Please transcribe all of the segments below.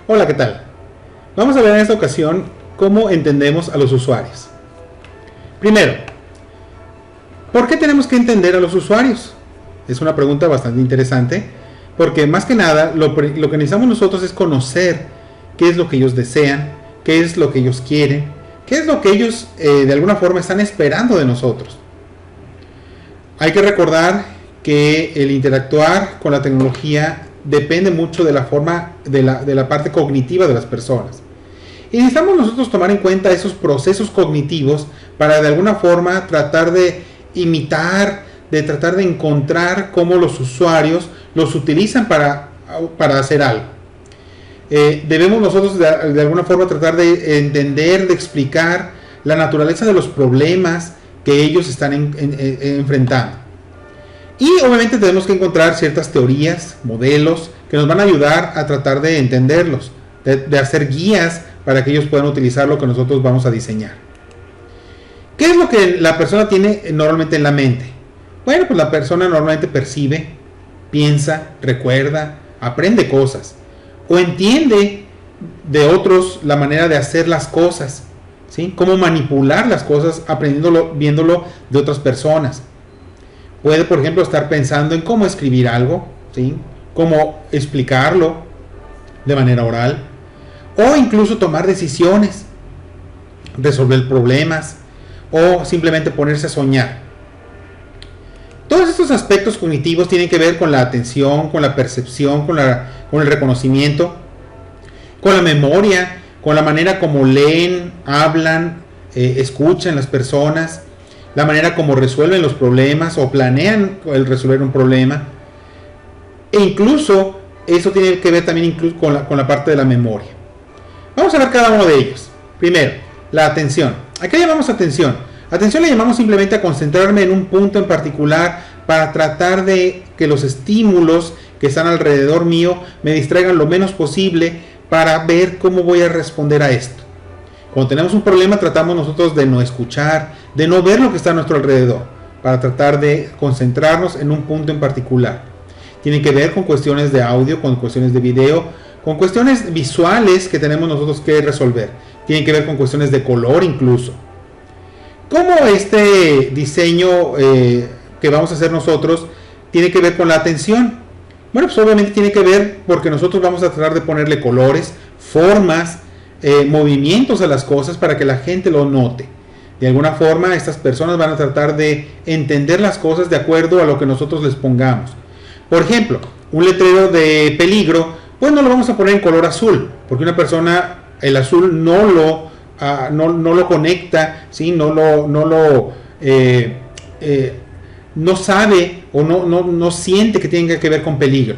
Hola, ¿qué tal? Vamos a ver en esta ocasión cómo entendemos a los usuarios. Primero, ¿por qué tenemos que entender a los usuarios? Es una pregunta bastante interesante, porque más que nada lo que necesitamos nosotros es conocer qué es lo que ellos desean, qué es lo que ellos quieren, qué es lo que ellos de alguna forma están esperando de nosotros. Hay que recordar que el interactuar con la tecnología depende mucho de la forma, de la parte cognitiva de las personas. Y necesitamos nosotros tomar en cuenta esos procesos cognitivos para de alguna forma tratar de imitar, de tratar de encontrar cómo los usuarios los utilizan para hacer algo. Debemos nosotros de alguna forma tratar de entender, de explicar la naturaleza de los problemas que ellos están enfrentando. Y obviamente tenemos que encontrar ciertas teorías, modelos, que nos van a ayudar a tratar de entenderlos, de hacer guías para que ellos puedan utilizar lo que nosotros vamos a diseñar. ¿Qué es lo que la persona tiene normalmente en la mente? Bueno, pues la persona normalmente percibe, piensa, recuerda, aprende cosas, o entiende de otros la manera de hacer las cosas, ¿sí? Cómo manipular las cosas, aprendiéndolo, viéndolo de otras personas. Puede, por ejemplo, estar pensando en cómo escribir algo, ¿sí? Cómo explicarlo de manera oral, o incluso tomar decisiones, resolver problemas, o simplemente ponerse a soñar. Todos estos aspectos cognitivos tienen que ver con la atención, con la percepción, con el reconocimiento, con la memoria, con la manera como leen, hablan, escuchan las personas, la manera como resuelven los problemas o planean el resolver un problema. E incluso eso tiene que ver también incluso con la parte de la memoria. Vamos a ver cada uno de ellos. Primero, la atención. ¿A qué llamamos atención? Atención le llamamos simplemente a concentrarme en un punto en particular para tratar de que los estímulos que están alrededor mío me distraigan lo menos posible para ver cómo voy a responder a esto. Cuando tenemos un problema tratamos nosotros de no escuchar, de no ver lo que está a nuestro alrededor, para tratar de concentrarnos en un punto en particular. Tiene que ver con cuestiones de audio, con cuestiones de video, con cuestiones visuales que tenemos nosotros que resolver. Tiene que ver con cuestiones de color incluso. ¿Cómo este diseño que vamos a hacer nosotros tiene que ver con la atención? Bueno, pues obviamente tiene que ver porque nosotros vamos a tratar de ponerle colores, formas, movimientos a las cosas para que la gente lo note. De alguna forma estas personas van a tratar de entender las cosas de acuerdo a lo que nosotros les pongamos. Por ejemplo, un letrero de peligro, pues no lo vamos a poner en color azul, porque una persona el azul no lo conecta, ¿sí? No sabe o no siente que tenga que ver con peligro.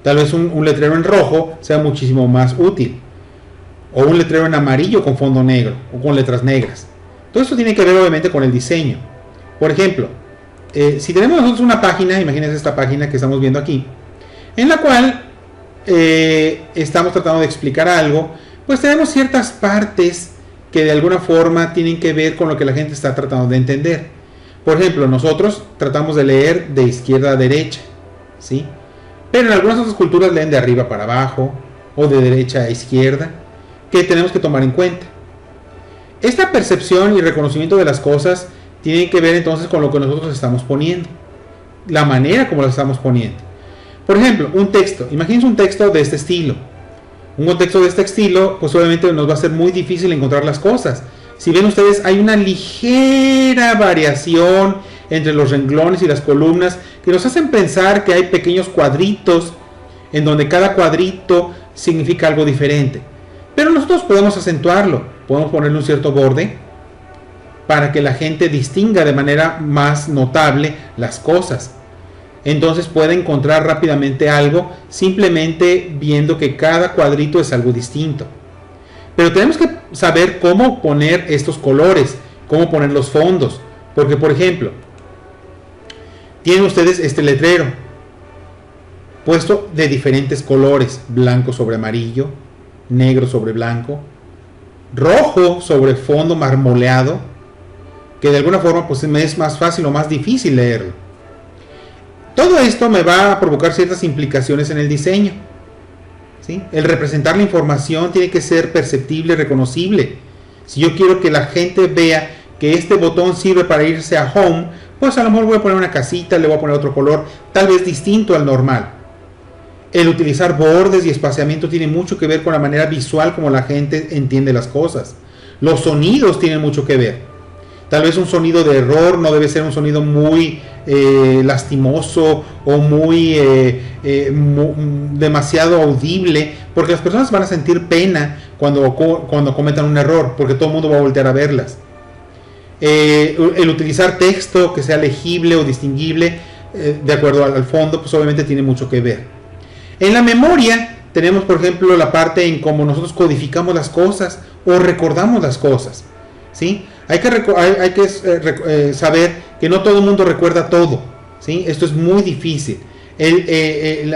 Tal vez un letrero en rojo sea muchísimo más útil, o un letrero en amarillo con fondo negro o con letras negras. Todo esto tiene que ver obviamente con el diseño. Por ejemplo, si tenemos nosotros una página, imagínense esta página que estamos viendo aquí, en la cual estamos tratando de explicar algo, pues tenemos ciertas partes que de alguna forma tienen que ver con lo que la gente está tratando de entender. Por ejemplo, nosotros tratamos de leer de izquierda a derecha, ¿sí? Pero en algunas otras culturas leen de arriba para abajo o de derecha a izquierda, que tenemos que tomar en cuenta. Esta percepción y reconocimiento de las cosas tiene que ver entonces con lo que nosotros estamos poniendo, la manera como lo estamos poniendo. Por ejemplo, un texto. Imagínense un texto de este estilo. Un contexto de este estilo, pues obviamente nos va a ser muy difícil encontrar las cosas. Si ven ustedes, hay una ligera variación entre los renglones y las columnas que nos hacen pensar que hay pequeños cuadritos en donde cada cuadrito significa algo diferente. Pero nosotros podemos acentuarlo, podemos ponerle un cierto borde para que la gente distinga de manera más notable las cosas. Entonces puede encontrar rápidamente algo simplemente viendo que cada cuadrito es algo distinto. Pero tenemos que saber cómo poner estos colores, cómo poner los fondos. Porque, por ejemplo, tienen ustedes este letrero puesto de diferentes colores: blanco sobre amarillo, negro sobre blanco, rojo sobre fondo marmoleado, que de alguna forma pues me es más fácil o más difícil leerlo. Todo esto me va a provocar ciertas implicaciones en el diseño. ¿sí? El representar la información tiene que ser perceptible, reconocible. Si yo quiero que la gente vea que este botón sirve para irse a home, pues a lo mejor voy a poner una casita, le voy a poner otro color, tal vez distinto al normal. El utilizar bordes y espaciamiento tiene mucho que ver con la manera visual como la gente entiende las cosas. Los sonidos tienen mucho que ver. Tal vez un sonido de error no debe ser un sonido muy lastimoso o muy demasiado audible, porque las personas van a sentir pena cuando cometan un error, porque todo el mundo va a voltear a verlas. El utilizar texto que sea legible o distinguible de acuerdo al fondo, pues obviamente tiene mucho que ver. En la memoria tenemos, por ejemplo, la parte en cómo nosotros codificamos las cosas o recordamos las cosas, ¿sí? Hay que saber que no todo el mundo recuerda todo, ¿sí? Esto es muy difícil.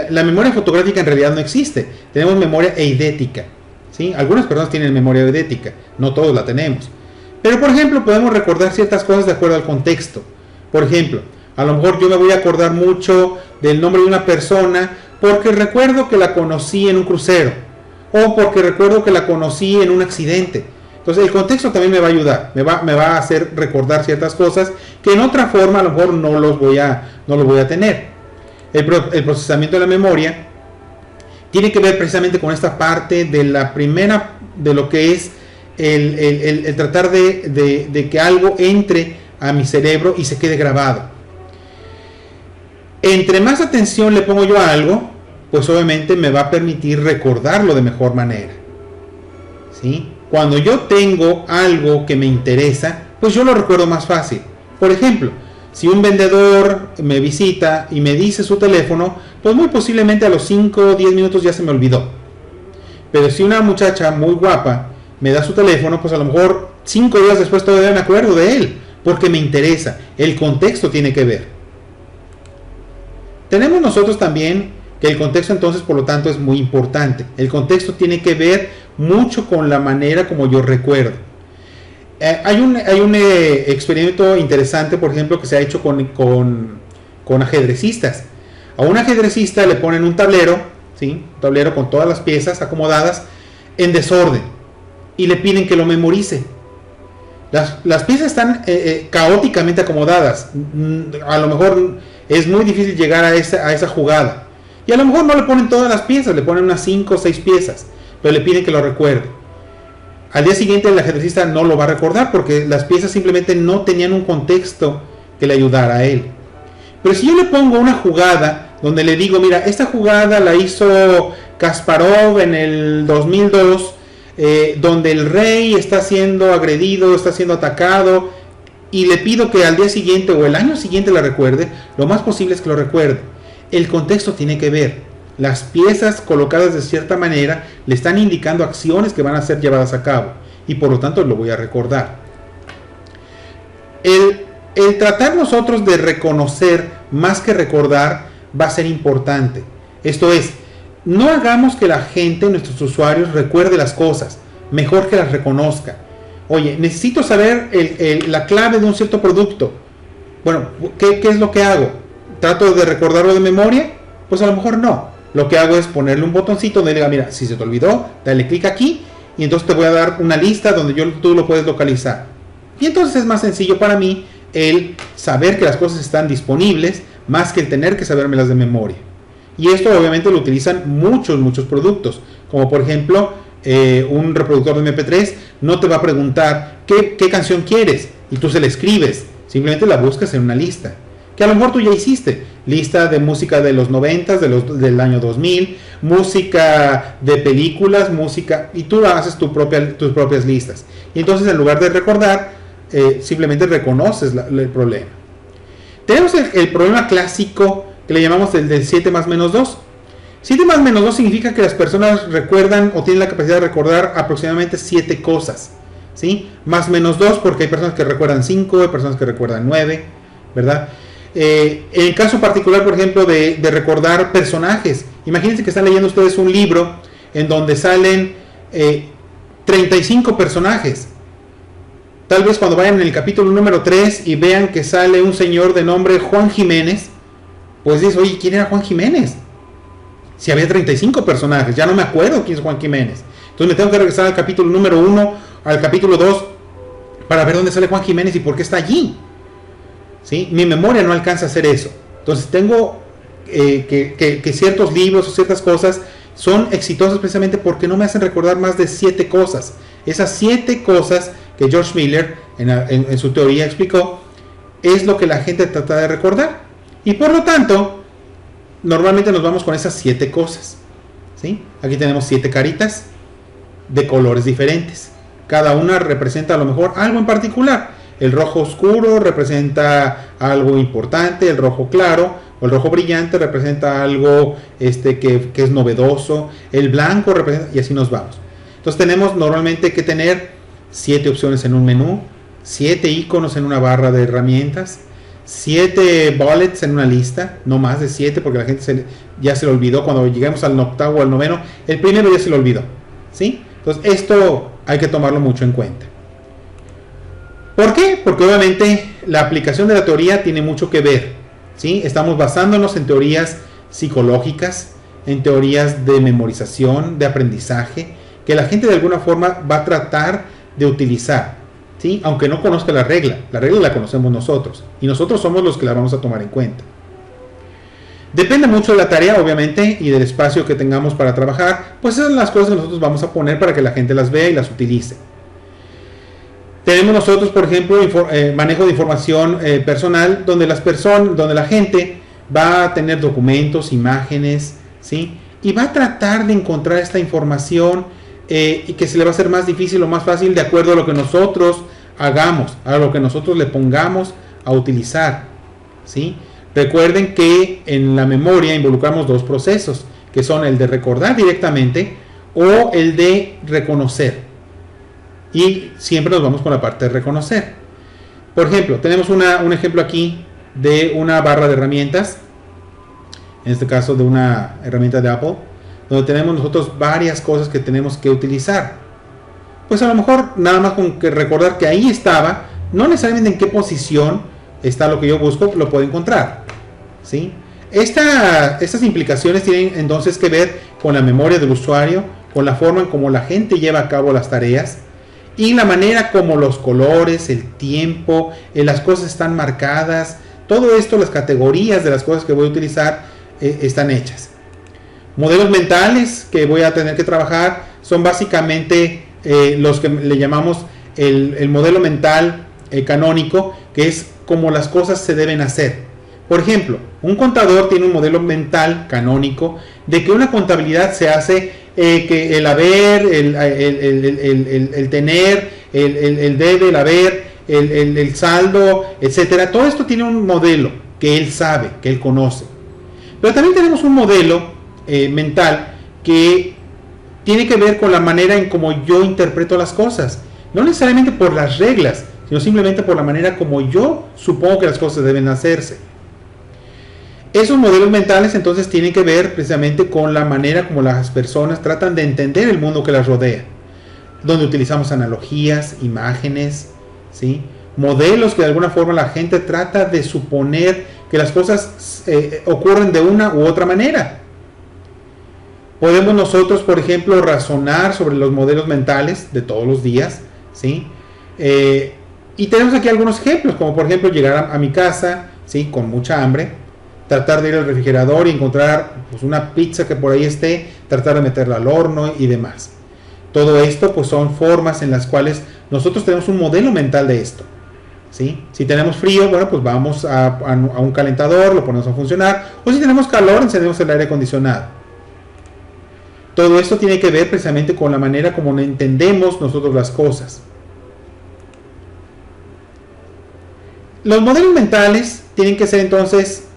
La memoria fotográfica en realidad no existe. Tenemos memoria eidética, ¿sí? Algunas personas tienen memoria eidética, no todos la tenemos. Pero, por ejemplo, podemos recordar ciertas cosas de acuerdo al contexto. Por ejemplo, a lo mejor yo me voy a acordar mucho del nombre de una persona porque recuerdo que la conocí en un crucero o porque recuerdo que la conocí en un accidente. Entonces el contexto también me va a ayudar, me va a hacer recordar ciertas cosas que en otra forma a lo mejor no los voy a tener. El procesamiento de la memoria tiene que ver precisamente con esta parte de la primera, de lo que es el tratar de que algo entre a mi cerebro y se quede grabado. Entre más atención le pongo yo a algo, pues obviamente me va a permitir recordarlo de mejor manera, ¿sí? Cuando yo tengo algo que me interesa, pues yo lo recuerdo más fácil. Por ejemplo, si un vendedor me visita y me dice su teléfono, pues muy posiblemente a los 5 o 10 minutos ya se me olvidó. Pero si una muchacha muy guapa me da su teléfono, pues a lo mejor 5 días después todavía me acuerdo de él, porque me interesa. El contexto tiene que ver. Tenemos nosotros también que el contexto entonces por lo tanto es muy importante. El contexto tiene que ver mucho con la manera como yo recuerdo. Hay un experimento interesante, por ejemplo, que se ha hecho con ajedrecistas. A un ajedrecista le ponen un tablero, ¿sí? Un tablero con todas las piezas acomodadas en desorden y le piden que lo memorice. Las piezas están caóticamente acomodadas. A lo mejor es muy difícil llegar a esa jugada. Y a lo mejor no le ponen todas las piezas, le ponen unas 5 o 6 piezas, pero le piden que lo recuerde. Al día siguiente el ajedrecista no lo va a recordar porque las piezas simplemente no tenían un contexto que le ayudara a él. Pero si yo le pongo una jugada donde le digo, mira, esta jugada la hizo Kasparov en el 2002, donde el rey está siendo agredido, está siendo atacado, y le pido que al día siguiente o el año siguiente la recuerde, lo más posible es que lo recuerde. El contexto tiene que ver. Las piezas colocadas de cierta manera le están indicando acciones que van a ser llevadas a cabo y por lo tanto lo voy a recordar. El tratar nosotros de reconocer más que recordar va a ser importante. Esto es, no hagamos que la gente, nuestros usuarios, recuerde las cosas, mejor que las reconozca. Oye, necesito saber la clave de un cierto producto. Bueno, ¿qué es lo que hago? ¿Trato de recordarlo de memoria? Pues a lo mejor no. Lo que hago es ponerle un botoncito donde diga, mira, si se te olvidó, dale clic aquí y entonces te voy a dar una lista donde tú lo puedes localizar. Y entonces es más sencillo para mí el saber que las cosas están disponibles más que el tener que sabérmelas de memoria. Y esto obviamente lo utilizan muchos productos, como por ejemplo un reproductor de MP3 no te va a preguntar qué canción quieres y tú se la escribes, simplemente la buscas en una lista que a lo mejor tú ya hiciste, lista de música de los 90s, del año 2000, música de películas, música, y tú haces tus propias listas. Y entonces en lugar de recordar, simplemente reconoces el problema. Tenemos el problema clásico que le llamamos el del 7 más menos 2. 7 más menos 2 significa que las personas recuerdan o tienen la capacidad de recordar aproximadamente 7 cosas, ¿sí? Más menos 2 porque hay personas que recuerdan 5, hay personas que recuerdan 9, ¿verdad? En el caso particular, por ejemplo, de recordar personajes, imagínense que están leyendo ustedes un libro en donde salen 35 personajes. Tal vez cuando vayan en el capítulo número 3 y vean que sale un señor de nombre Juan Jiménez, pues dices, oye, ¿quién era Juan Jiménez? Si había 35 personajes, ya no me acuerdo quién es Juan Jiménez. Entonces me tengo que regresar al capítulo número 1, al capítulo 2, para ver dónde sale Juan Jiménez y por qué está allí. ¿Sí? Mi memoria no alcanza a hacer eso. Entonces tengo que ciertos libros o ciertas cosas son exitosos precisamente porque no me hacen recordar más de 7 cosas. Esas 7 cosas que George Miller en su teoría explicó es lo que la gente trata de recordar. Y por lo tanto, normalmente nos vamos con esas 7 cosas. ¿Sí? Aquí tenemos 7 caritas de colores diferentes. Cada una representa a lo mejor algo en particular. El rojo oscuro representa algo importante, el rojo claro o el rojo brillante representa algo que es novedoso, el blanco representa, y así nos vamos. Entonces tenemos normalmente que tener 7 opciones en un menú, 7 iconos en una barra de herramientas, 7 bullets en una lista, no más de 7 porque la gente ya se lo olvidó. Cuando lleguemos al octavo o al noveno, el primero ya se lo olvidó, ¿sí? Entonces esto hay que tomarlo mucho en cuenta. ¿Por qué? Porque obviamente la aplicación de la teoría tiene mucho que ver, ¿sí? Estamos basándonos en teorías psicológicas, en teorías de memorización, de aprendizaje, que la gente de alguna forma va a tratar de utilizar, ¿sí? Aunque no conozca la regla la conocemos nosotros, y nosotros somos los que la vamos a tomar en cuenta. Depende mucho de la tarea, obviamente, y del espacio que tengamos para trabajar, pues esas son las cosas que nosotros vamos a poner para que la gente las vea y las utilice. Tenemos nosotros, por ejemplo, manejo de información personal, donde la gente va a tener documentos, imágenes, ¿sí? Y va a tratar de encontrar esta información y que se le va a hacer más difícil o más fácil de acuerdo a lo que nosotros hagamos, a lo que nosotros le pongamos a utilizar, ¿sí? Recuerden que en la memoria involucramos 2 procesos, que son el de recordar directamente o el de reconocer. Y siempre nos vamos con la parte de reconocer. Por ejemplo, tenemos un ejemplo aquí de una barra de herramientas, en este caso de una herramienta de Apple, donde tenemos nosotros varias cosas que tenemos que utilizar. Pues a lo mejor nada más con que recordar que ahí estaba, no necesariamente en qué posición está lo que yo busco, lo puedo encontrar, ¿sí? Estas implicaciones tienen entonces que ver con la memoria del usuario, con la forma en cómo la gente lleva a cabo las tareas, y la manera como los colores, el tiempo, las cosas están marcadas, todo esto, las categorías de las cosas que voy a utilizar están hechas. Modelos mentales que voy a tener que trabajar son básicamente los que le llamamos el modelo mental canónico, que es como las cosas se deben hacer. Por ejemplo, un contador tiene un modelo mental canónico de que una contabilidad se hace que el haber, el tener, el debe, el haber, el saldo, etcétera. Todo esto tiene un modelo que él sabe, que él conoce. Pero también tenemos un modelo mental que tiene que ver con la manera en cómo yo interpreto las cosas. No necesariamente por las reglas, sino simplemente por la manera como yo supongo que las cosas deben hacerse. Esos modelos mentales entonces tienen que ver precisamente con la manera como las personas tratan de entender el mundo que las rodea, donde utilizamos analogías, imágenes, ¿sí? Modelos que de alguna forma la gente trata de suponer que las cosas ocurren de una u otra manera. Podemos nosotros, por ejemplo, razonar sobre los modelos mentales de todos los días, ¿sí? Y tenemos aquí algunos ejemplos, como por ejemplo llegar a mi casa, ¿sí? Con mucha hambre, tratar de ir al refrigerador y encontrar pues, una pizza que por ahí esté, tratar de meterla al horno y demás. Todo esto pues son formas en las cuales nosotros tenemos un modelo mental de esto, ¿sí? Si tenemos frío, bueno, pues vamos a un calentador, lo ponemos a funcionar, o si tenemos calor, encendemos el aire acondicionado. Todo esto tiene que ver precisamente con la manera como entendemos nosotros las cosas. Los modelos mentales tienen que ser entonces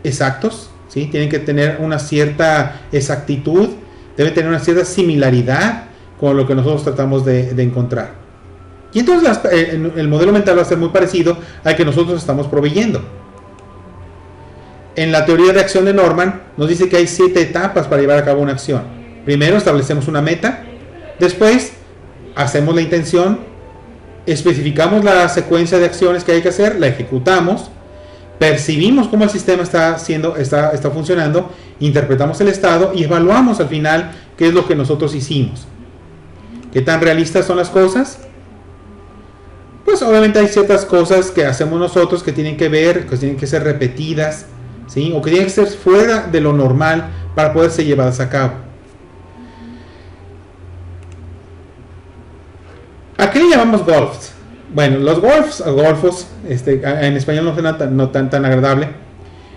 exactos, ¿sí? Tienen que tener una cierta exactitud, deben tener una cierta similaridad con lo que nosotros tratamos de encontrar. Y entonces el modelo mental va a ser muy parecido al que nosotros estamos proveyendo. En la teoría de acción de Norman nos dice que hay 7 etapas para llevar a cabo una acción. Primero establecemos una meta, después hacemos la intención, especificamos la secuencia de acciones que hay que hacer, la ejecutamos, percibimos cómo el sistema está funcionando, interpretamos el estado y evaluamos al final qué es lo que nosotros hicimos. ¿Qué tan realistas son las cosas? Pues obviamente hay ciertas cosas que hacemos nosotros que tienen que ver, que tienen que ser repetidas, ¿sí? O que tienen que ser fuera de lo normal para poder ser llevadas a cabo. ¿A qué le llamamos golfs? Bueno, los golfos, en español no suena tan agradable.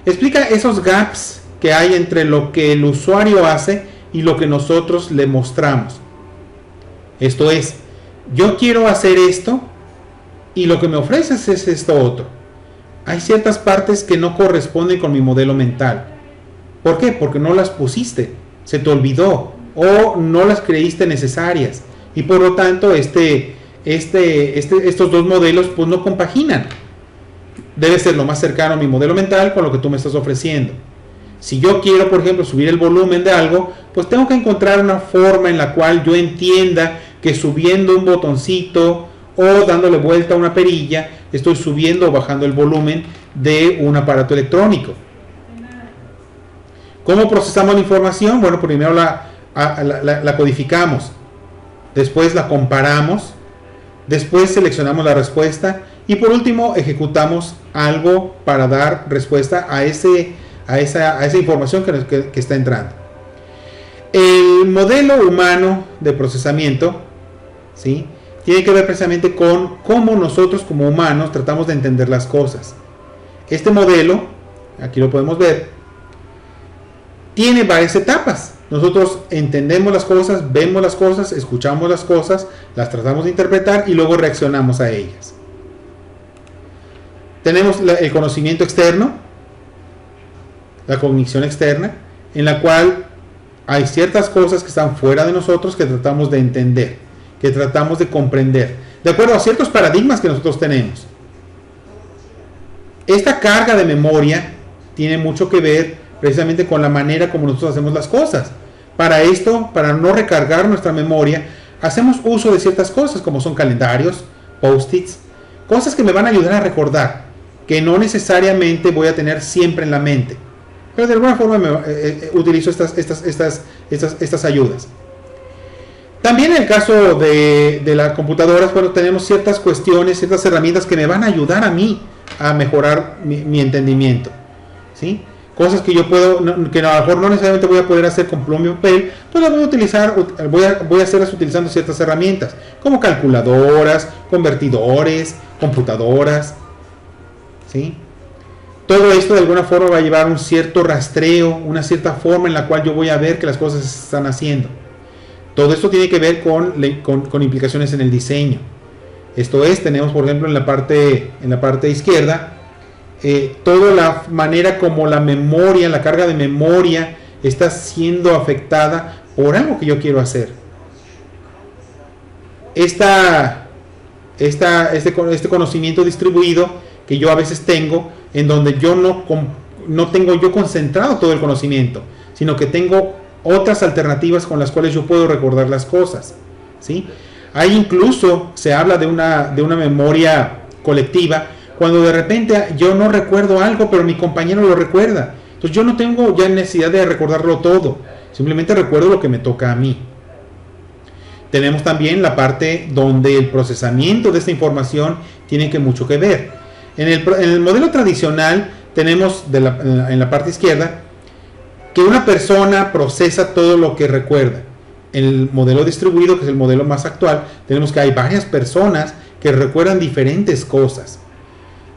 Explica esos gaps que hay entre lo que el usuario hace y lo que nosotros le mostramos. Esto es, yo quiero hacer esto y lo que me ofreces es esto otro. Hay ciertas partes que no corresponden con mi modelo mental. ¿Por qué? Porque no las pusiste, se te olvidó o no las creíste necesarias y por lo tanto estos dos modelos pues no compaginan. Debe ser lo más cercano a mi modelo mental con lo que tú me estás ofreciendo. Si yo quiero, por ejemplo, subir el volumen de algo, pues tengo que encontrar una forma en la cual yo entienda que subiendo un botoncito o dándole vuelta a una perilla, estoy subiendo o bajando el volumen de un aparato electrónico. ¿Cómo procesamos la información? Bueno, primero la codificamos, después la comparamos, después seleccionamos la respuesta y por último ejecutamos algo para dar respuesta a esa información que está entrando. El modelo humano de procesamiento, ¿sí?, tiene que ver precisamente con cómo nosotros como humanos tratamos de entender las cosas. Este modelo, aquí lo podemos ver, tiene varias etapas. Nosotros entendemos las cosas, vemos las cosas, escuchamos las cosas, las tratamos de interpretar y luego reaccionamos a ellas. Tenemos el conocimiento externo, la cognición externa, en la cual hay ciertas cosas que están fuera de nosotros que tratamos de entender, que tratamos de comprender, de acuerdo a ciertos paradigmas que nosotros tenemos. Esta carga de memoria tiene mucho que ver precisamente con la manera como nosotros hacemos las cosas. Para esto, para no recargar nuestra memoria, hacemos uso de ciertas cosas como son calendarios, post-its, cosas que me van a ayudar a recordar, que no necesariamente voy a tener siempre en la mente, pero de alguna forma utilizo estas ayudas. También en el caso de las computadoras, bueno, tenemos ciertas cuestiones, ciertas herramientas que me van a ayudar a mí a mejorar mi entendimiento, ¿sí? Cosas que yo puedo, que a lo mejor no necesariamente voy a poder hacer con pluma y papel, pues las voy a utilizar, voy a hacerlas utilizando ciertas herramientas, como calculadoras, convertidores, computadoras, ¿sí? Todo esto de alguna forma va a llevar un cierto rastreo, una cierta forma en la cual yo voy a ver que las cosas se están haciendo. Todo esto tiene que ver con implicaciones en el diseño. Esto es, tenemos por ejemplo en la parte izquierda, toda la manera como la memoria, la carga de memoria está siendo afectada por algo que yo quiero hacer. Este conocimiento distribuido que yo a veces tengo, en donde yo no tengo yo concentrado todo el conocimiento, sino que tengo otras alternativas con las cuales yo puedo recordar las cosas, ¿sí? Ahí incluso se habla de una memoria colectiva, cuando de repente yo no recuerdo algo, pero mi compañero lo recuerda. Entonces yo no tengo ya necesidad de recordarlo todo, simplemente recuerdo lo que me toca a mí. Tenemos también la parte donde el procesamiento de esta información tiene mucho que ver. En el modelo tradicional tenemos en la parte izquierda que una persona procesa todo lo que recuerda. En el modelo distribuido, que es el modelo más actual, tenemos que hay varias personas que recuerdan diferentes cosas,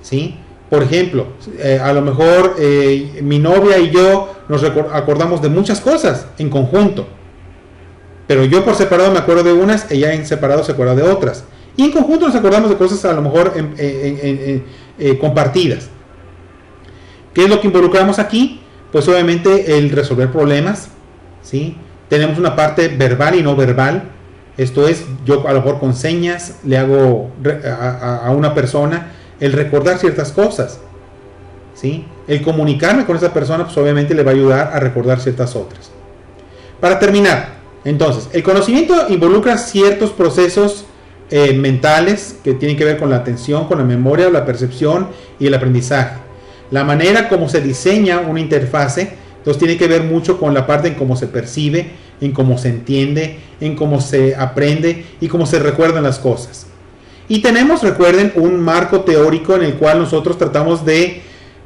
¿sí? Por ejemplo, a lo mejor mi novia y yo nos acordamos de muchas cosas en conjunto, pero yo por separado me acuerdo de unas, ella en separado se acuerda de otras, y en conjunto nos acordamos de cosas a lo mejor compartidas. ¿Qué es lo que involucramos aquí? Pues obviamente el resolver problemas, ¿sí? Tenemos una parte verbal y no verbal. Esto es, yo a lo mejor con señas le hago a una persona el recordar ciertas cosas, ¿sí? El comunicarme con esa persona, pues obviamente le va a ayudar a recordar ciertas otras. Para terminar, entonces, el conocimiento involucra ciertos procesos mentales que tienen que ver con la atención, con la memoria, la percepción y el aprendizaje. La manera como se diseña una interfase, entonces tiene que ver mucho con la parte en cómo se percibe, en cómo se entiende, en cómo se aprende y cómo se recuerdan las cosas. Y tenemos, recuerden, un marco teórico en el cual nosotros tratamos de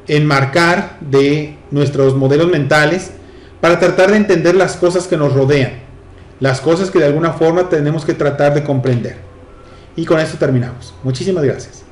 enmarcar de nuestros modelos mentales para tratar de entender las cosas que nos rodean, las cosas que de alguna forma tenemos que tratar de comprender. Y con esto terminamos. Muchísimas gracias.